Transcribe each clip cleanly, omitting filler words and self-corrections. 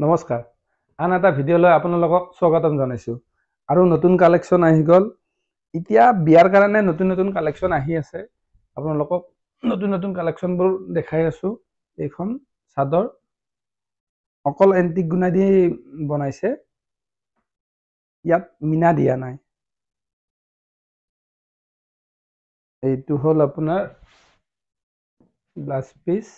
নমস্কাৰ আন এটা ভিডিঅ'লৈ আপোনালোকক স্বাগতম জনাইছো আৰু নতুন কালেকশ্যন আহি গ'ল এতিয়া বিয়াৰ কাৰণে নতুন কালেকশ্যন আহি আছে আপোনালোকক নতুন কালেকশ্যনবোৰ দেখাই আছো এইখন চাদৰ অকল এন্টিক গুণা দি বনাইছে ইয়াত মিনা দিয়া নাই এইটো হ'ল আপোনাৰ ব্লাউজ পিচ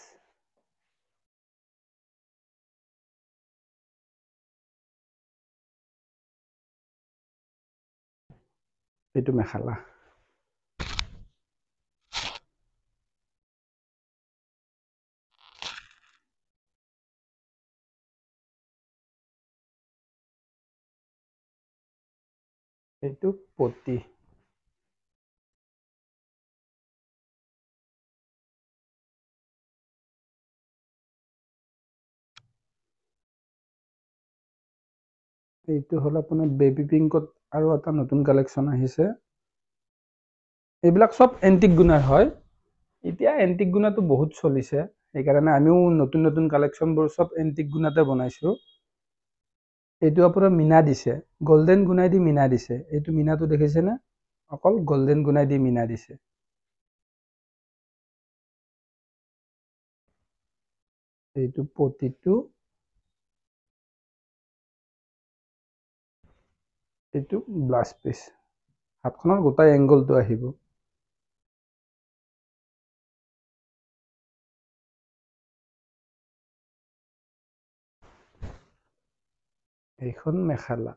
এইটো মেখেলা এইটো পটি এইটো হ'ল আপোনাৰ বেবি পিংকত আৰু এটা নতুন কালেকশ্যন আহিছে এইবিলাক সব এন্টিক গুণাৰ হয় এতিয়া এন্টিক গুণাটো বহুত চলিছে সেইকাৰণে আমিও নতুন কালেকশ্যনবোৰ সব এন্টিক গুণাতে বনাইছো এইটো আপোনাৰ মিনা দিছে গোল্ডেন গুণাই দি মিনা দিছে এইটো মিনাটো দেখিছে না অকল গোল্ডেন গুণাই দি মিনা দিছে এইটো পটিটো এইটো ব্লাউজ পিচ হাতখনৰ গোটাই এংগলটো আহিব এইখন মেখেলা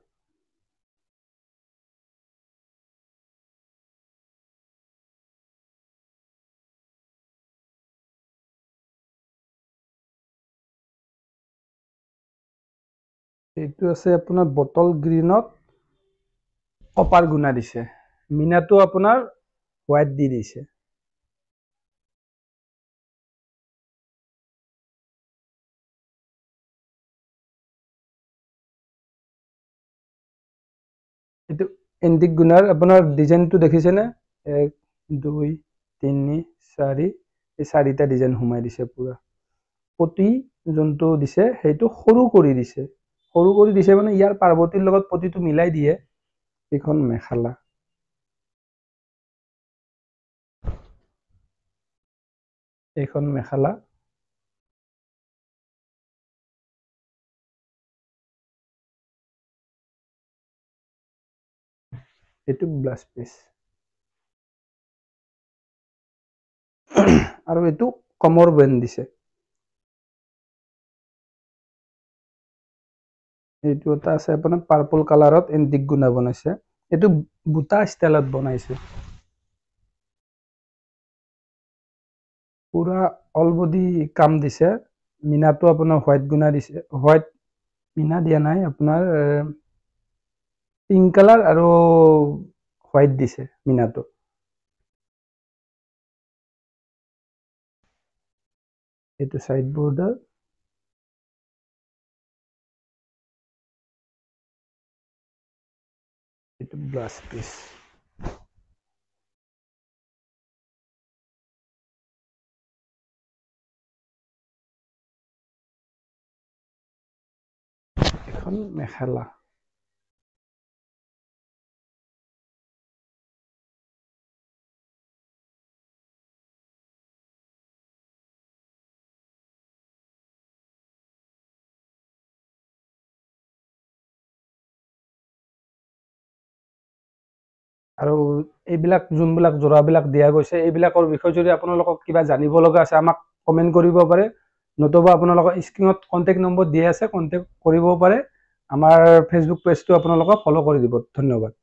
এইটো আছে আপোনাৰ বটল গ্ৰীনত কপাৰ গুণা দিছে মিনাটো আপোনাৰ হোৱাইট দি দিছে এইটো এন্টিক গুণাৰ আপোনাৰ ডিজাইনটো দেখিছেনে 1 2 3 4 এই চাৰিটা ডিজাইন সোমাই দিছে পুৰা পটি যোনটো দিছে সেইটো সৰু কৰি দিছে মানে ইয়াৰ পাৰ্বতীৰ লগত পটিটো মিলাই দিয়ে এইখন মেখেলা এইখন মেখেলা এইটো ব্লাউজ পিচ আৰু এইটো কমৰ বেণ্ড দিছে এইটো এটা আছে আপোনাৰ পাৰ্পল কালাৰত এন্টিক গুণা বনাইছে এইটো বুটা ষ্টাইলত বনাইছে পুৰা অল বডি কাম দিছে মিনাটো আপোনাৰ হোৱাইট গুণা দিছে হোৱাইট মিনা দিয়া নাই আপোনাৰ পিংক কালাৰ আৰু হোৱাইট দিছে মিনাটো এইটো সাইড বৰ্ডাৰ এইটো ব্লাউজ পিচ এখন মেখেলা আৰু এইবিলাক যোনবিলাক জোৰাবিলাক দিয়া গৈছে এইবিলাকৰ বিষয়ে যদি আপোনালোকক কিবা জানিব লগা আছে আমাক কমেন্ট কৰিব পাৰে নতুবা আপোনালোকৰ স্ক্ৰীনত কন্টেক্ট নম্বৰ দিয়া আছে কন্টেক্ট কৰিব পাৰে আমাৰ ফেচবুক পেজটো আপোনালোকক ফলো কৰি দিব ধন্যবাদ